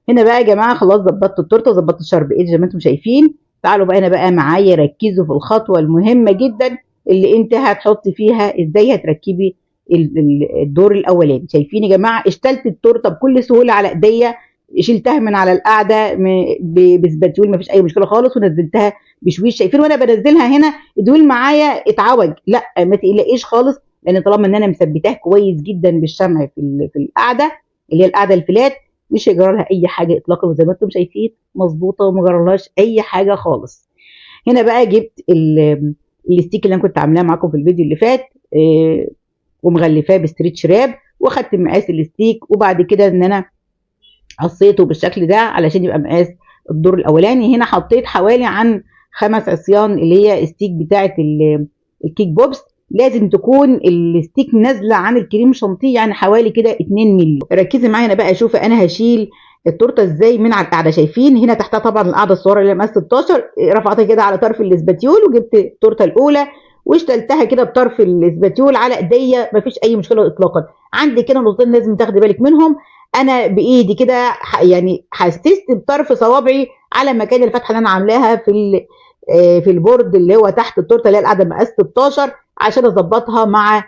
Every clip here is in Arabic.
هنا بقى يا جماعه خلاص ظبطت التورته وظبطت الشرب ايد زي ما انتم شايفين. تعالوا بقى هنا بقى معايا ركزوا في الخطوه المهمه جدا اللي انت هتحطي فيها ازاي هتركبي الدور الاولاني. شايفين يا جماعه اشتلت التورته بكل سهوله على ايديا، شلتها من على القاعده بسباتيول مفيش اي مشكله خالص، ونزلتها بشويش. شايفين وانا بنزلها هنا الدول معايا اتعوج، لا ما تقلقيش خالص، لان طالما ان انا مثبتاه كويس جدا بالشمع في القاعده اللي هي القاعده الفلات، مش هيجرى لها اي حاجه اطلاقا، وزي ما انتم شايفين مظبوطه وما جرالهاش اي حاجه خالص. هنا بقى جبت الستيك اللي انا كنت عاملاه معاكم في الفيديو اللي فات، ومغلفاه بستريتش راب، واخدت مقاس الستيك، وبعد كده ان انا قصيته بالشكل ده علشان يبقى مقاس الدور الاولاني. هنا حطيت حوالي عن 5 عصيان اللي هي ستيك بتاعه الكيك بوبس. لازم تكون الستيك نازله عن الكريم شانتيه، يعني حوالي كده 2 مللي. ركزي معايا هنا بقى، شوفي انا هشيل التورته ازاي من على القاعده. شايفين هنا تحتها طبعا القاعده الصغيره اللي مقاس 16، رفعتها كده على طرف الاسباتيول، وجبت التورته الاولى واشتلتها كده بطرف الاسباتيول على ايديا، مفيش اي مشكله اطلاقا. عندي كده نقطتين لازم تاخدي بالك منهم، انا بايدي كده يعني حسست بطرف صوابعي على مكان الفتحه اللي انا عاملاها في البورد اللي هو تحت التورته اللي هي القاعده مقاس 16، عشان اظبطها مع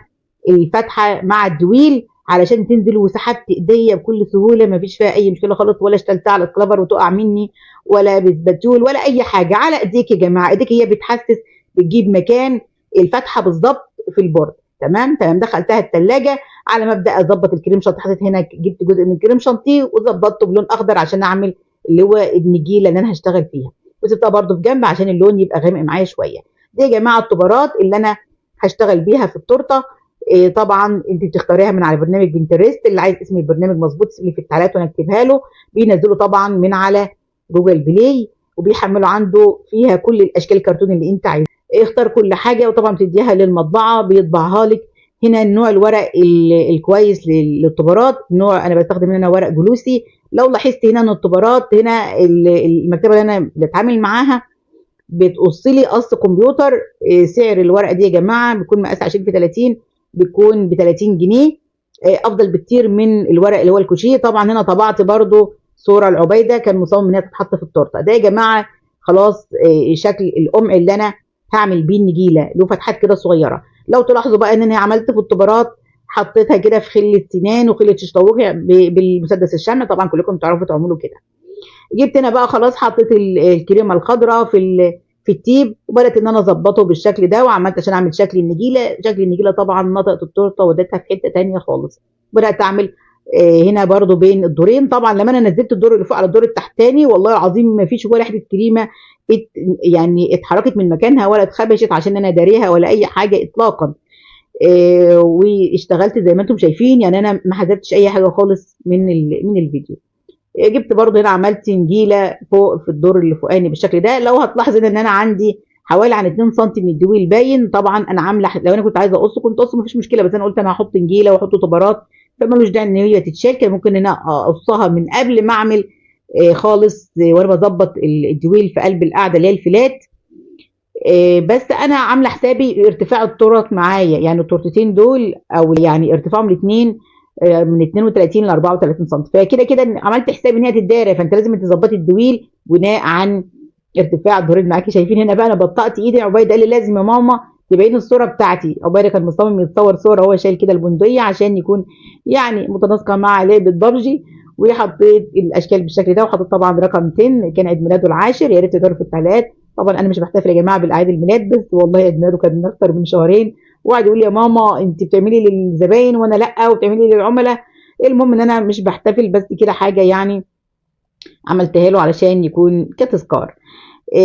الفتحه مع الدويل علشان تنزل، وسحبت ايديا بكل سهوله مفيش فيها اي مشكله خالص، ولا اشتلتها على الكلفر وتقع مني، ولا بسباتيول ولا اي حاجه. على ايديك يا جماعه، ايديك هي بتحسس، بتجيب مكان الفتحه بالظبط في البورد. تمام تمام. دخلتها الثلاجه على ما ابدا اظبط الكريم شانتيه. حطيت هنا جبت جزء من الكريم شانتيه وظبطته بلون اخضر عشان اعمل اللي هو النجيله اللي انا هشتغل فيها، وسبتها برده في جنب عشان اللون يبقى غامق معايا شويه. دي يا جماعه الطبرات اللي انا هشتغل بيها في التورته. طبعا انت بتختاريها من على برنامج بنترست، اللي عايز اسم البرنامج مظبوط اسم لي في التعليقات وانا اكتبها له. بينزله طبعا من على جوجل بلاي، وبيحمله عنده فيها كل الاشكال الكرتون اللي انت عايزها. اختار كل حاجه، وطبعا بتديها للمطبعه بيطبعها لك. هنا النوع الورق الكويس للطبرات، نوع انا بستخدم هنا ورق جلوسي. لو لاحظت هنا ان الطبرات هنا المكتبه اللي انا بتعامل معاها بتقص لي قص كمبيوتر. سعر الورقه دي يا جماعه بيكون مقاس 20 في 30، بيكون ب 30 جنيه. افضل بكتير من الورق اللي هو الكوشيه. طبعا هنا طبعت برده صوره العبيده كان مصمم انها تتحط في التورته. ده يا جماعه خلاص شكل القمع اللي انا هعمل بيه النجيله، له فتحات كده صغيره. لو تلاحظوا بقى ان انا عملت في الطبرات حطيتها كده في خله سنان وخله شطاووخ بالمسدس الشمع، طبعا كلكم تعرفوا تعملوا كده. جبت هنا بقى خلاص حطيت الكريمه الخضراء في التيب، وبدات ان انا اظبطه بالشكل ده، وعملت عشان اعمل شكل النجيله. شكل النجيله طبعا نطقت التورته وديتها في حته ثانيه خالص. بدات اعمل هنا برضو بين الدورين. طبعا لما انا نزلت الدور اللي فوق على الدور التحتاني، والله العظيم ما فيش ولا حته كريمه يعني اتحركت من مكانها ولا اتخبشت عشان انا داريها ولا اي حاجه اطلاقا. واشتغلت زي ما انتم شايفين، يعني انا ما حذفتش اي حاجه خالص من الفيديو. جبت برضه هنا عملت نجيله فوق في الدور اللي فوقاني بالشكل ده. لو هتلاحظ ان انا عندي حوالي عن 2 سم من الدويل باين. طبعا انا عامله، لو انا كنت عايزه اقصه كنت اقصه مفيش مشكله، بس انا قلت انا هحط نجيله واحط طبرات فمالوش داعي ان هي تتشال. كان ممكن ان انا اقصها من قبل ما اعمل خالص وانا بظبط الدويل في قلب القاعده اللي هي الفلات. بس انا عامله حسابي ارتفاع التورت معايا، يعني التورتتين دول او يعني ارتفاعهم الاثنين من 32 ل 34 سم، فكده كده عملت حساب ان هي تتدارى. فانت لازم تظبطي الدويل بناء عن ارتفاع الدورين معاكي. شايفين هنا بقى انا بطأت ايدي. عبيد قال لي لازم يا ماما تبين الصوره بتاعتي. عبيد كان مصمم يتصور صوره هو شايل كده البندقيه عشان يكون يعني متناسقه مع لعبه ببجي، وحطيت الاشكال بالشكل ده، وحطيت طبعا رقم 10 كان عيد ميلاده العاشر. يا ريت تقدروا في التعليقات. طبعا انا مش بحتفل يا جماعه بالاعياد الميلاد، بس والله عيد ميلاده كان من اكتر من شهرين، وقعد يقول لي يا ماما انت بتعملي للزباين وانا لا، وبتعملي للعملاء. المهم ان انا مش بحتفل، بس كده حاجه يعني عملتها له علشان يكون كتذكار.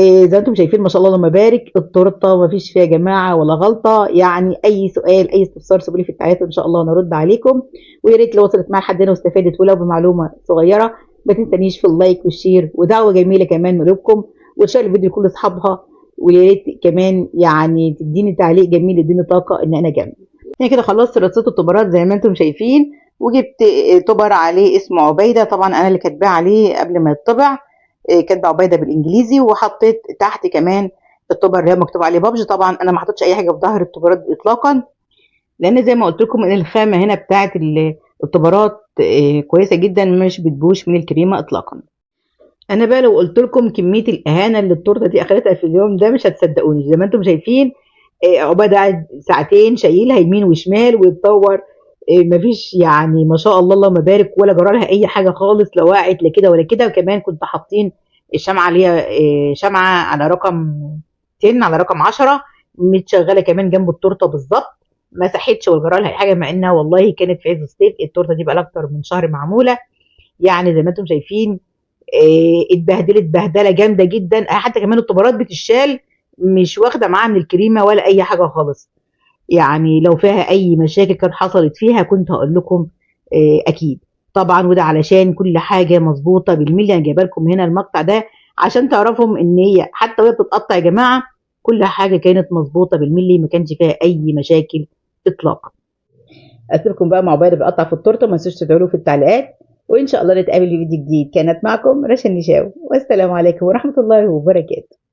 زي ما انتم شايفين ما شاء الله اللهم بارك، التورته ما فيش فيها يا جماعه ولا غلطه. يعني اي سؤال اي استفسار سيبوا لي في التعليقات ان شاء الله نرد عليكم. ويا ريت لو وصلت معايا لحد هنا واستفادت ولو بمعلومه صغيره، ما تنسانيش في اللايك والشير، ودعوه جميله كمان من قلوبكم وتشير الفيديو لكل اصحابها. ويا ريت كمان يعني تديني تعليق جميل يديني طاقه ان انا اكمل. هنا كده خلصت رصيت الطبرات زي ما انتم شايفين، وجبت طبر عليه اسمه عبيده. طبعا انا اللي كاتباه عليه قبل ما يطبع، كاتبه عبيده بالانجليزي، وحطيت تحت كمان الطبر اللي هي مكتوب عليه بابجي. طبعا انا ما حطيتش اي حاجه في ظهر الطبرات اطلاقا، لان زي ما قلت لكم ان الخامه هنا بتاعت الطبرات كويسه جدا، مش بتبوش من الكريمه اطلاقا. انا بقى لو قلت لكم كميه الاهانه اللي التورته دي اخدتها في اليوم ده مش هتصدقوني. زي ما انتم شايفين عقبال قاعد ساعتين شايلها يمين وشمال ويتطور. مفيش يعني ما شاء الله اللهم بارك، ولا جرى لها اي حاجه خالص، لا وقعت لا كده ولا كده. وكمان كنت حاطين الشمعه اللي هي شمعه على رقم 10 على رقم 10 متشغله كمان جنب التورته بالظبط، ما ساحتش ولا جرى لها اي حاجه، مع انها والله كانت في عز الصيف. التورته دي بقى لها اكتر من شهر معموله. يعني زي ما انتم شايفين اتبهدلت بهدله جامده جدا. حتى كمان الطبقات بتتشال، مش واخده معاها من الكريمه ولا اي حاجه خالص. يعني لو فيها اي مشاكل كانت حصلت فيها كنت هقول لكم اكيد طبعا. وده علشان كل حاجه مظبوطه بالملي. انا جايبه لكم هنا المقطع ده عشان تعرفهم ان هي حتى وهي بتتقطع يا جماعه كل حاجه كانت مظبوطه بالملي، ما كانش فيها اي مشاكل اطلاقا. اسيبكم بقى مع بعض بقطع في التورته، ما تنسوش تدعوا له في التعليقات، وان شاء الله نتقابل في فيديو جديد. كانت معكم رشا النشاوي، والسلام عليكم ورحمه الله وبركاته.